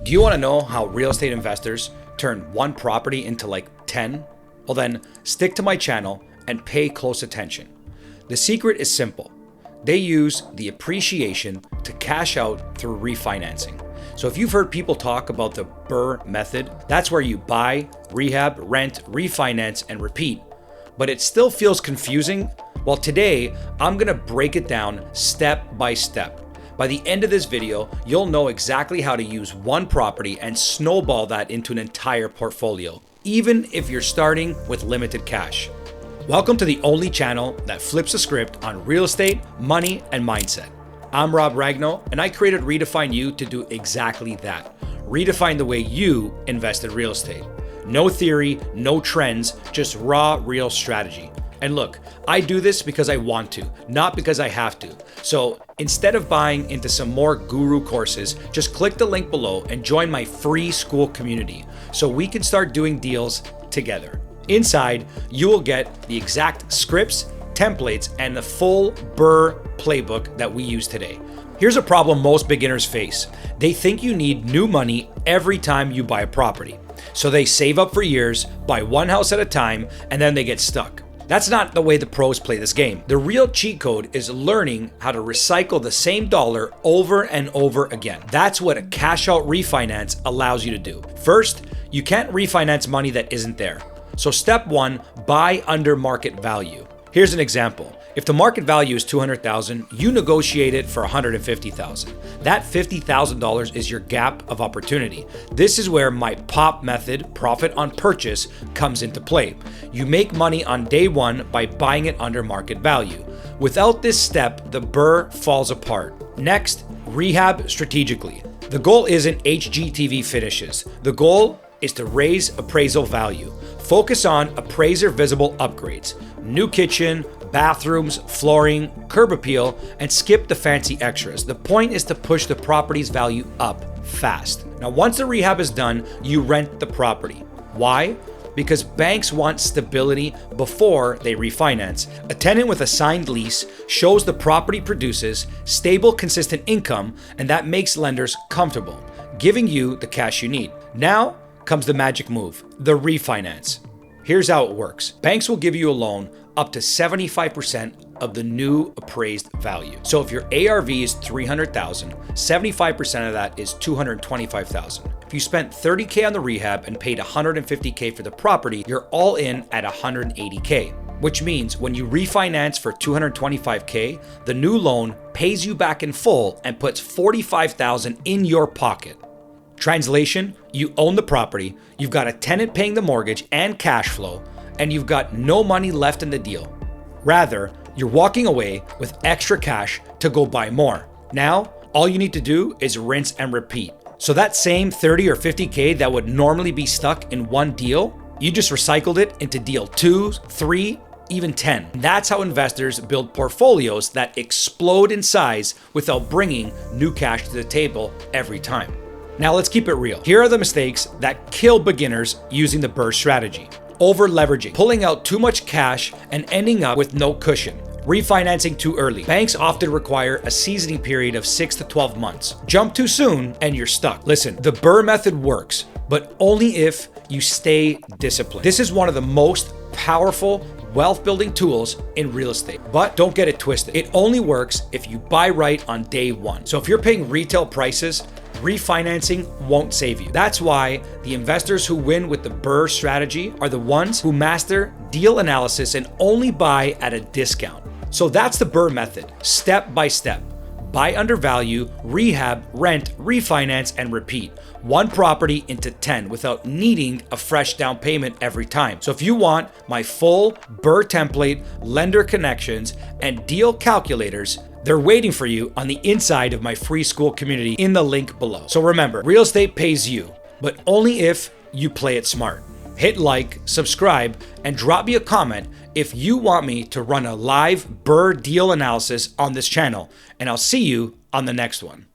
Do you want to know how real estate investors turn one property into like 10? Well then, stick to my channel and pay close attention. The secret is simple. They use the appreciation to cash out through refinancing. So if you've heard people talk about the BRRRR method, that's where you buy, rehab, rent, refinance, and repeat. But it still feels confusing? Well, today, I'm gonna break it down step by step. By the end of this video, you'll know exactly how to use one property and snowball that into an entire portfolio, even if you're starting with limited cash. Welcome to the only channel that flips the script on real estate, money, and mindset. I'm Rob Ragno, and I created Redefine You to do exactly that. Redefine the way you invest in real estate. No theory, no trends, just raw, real strategy. And look, I do this because I want to, not because I have to. So instead of buying into some more guru courses, just click the link below and join my free school community so we can start doing deals together. Inside, you will get the exact scripts, templates, and the full BRRRR playbook that we use today. Here's a problem most beginners face. They think you need new money every time you buy a property. So they save up for years, buy one house at a time, and then they get stuck. That's not the way the pros play this game. The real cheat code is learning how to recycle the same dollar over and over again. That's what a cash out refinance allows you to do. First, you can't refinance money that isn't there. So step one, buy under market value. Here's an example. If the market value is $200,000, you negotiate it for $150,000. That $50,000 is your gap of opportunity. This is where my POP method, profit on purchase, comes into play. You make money on day one by buying it under market value. Without this step, the BRRRR falls apart. Next, rehab strategically. The goal isn't HGTV finishes. The goal is to raise appraisal value. Focus on appraiser visible upgrades. New kitchen, bathrooms, flooring, curb appeal, and skip the fancy extras. The point is to push the property's value up fast. Now, once the rehab is done, you rent the property. Why? Because banks want stability before they refinance. A tenant with a signed lease shows the property produces stable, consistent income, and that makes lenders comfortable, giving you the cash you need. Now comes the magic move, the refinance. Here's how it works. Banks will give you a loan up to 75% of the new appraised value. So if your ARV is $300,000, 75% of that is $225,000. If you spent $30K on the rehab and paid $150K for the property, you're all in at $180K, which means when you refinance for $225K, the new loan pays you back in full and puts $45,000 in your pocket. Translation, you own the property, you've got a tenant paying the mortgage and cash flow, and you've got no money left in the deal. Rather, you're walking away with extra cash to go buy more. Now, all you need to do is rinse and repeat. So that same 30 or 50K that would normally be stuck in one deal, you just recycled it into deal 2, 3, even 10. That's how investors build portfolios that explode in size without bringing new cash to the table every time. Now let's keep it real. Here are the mistakes that kill beginners using the BRRRR strategy. Over leveraging, pulling out too much cash and ending up with no cushion. Refinancing too early. Banks often require a seasoning period of 6 to 12 months. Jump too soon and you're stuck. Listen, the BRRRR method works, but only if you stay disciplined. This is one of the most powerful wealth building tools in real estate. But don't get it twisted. It only works if you buy right on day one. So if you're paying retail prices, refinancing won't save you. That's why the investors who win with the BRRRR strategy are the ones who master deal analysis and only buy at a discount. So that's the BRRRR method, step by step. Buy under value, rehab, rent, refinance, and repeat. One property into 10 without needing a fresh down payment every time. So if you want my full BRRRR template, lender connections, and deal calculators, they're waiting for you on the inside of my free school community in the link below. So remember, real estate pays you, but only if you play it smart. Hit like, subscribe, and drop me a comment if you want me to run a live BRRRR deal analysis on this channel, and I'll see you on the next one.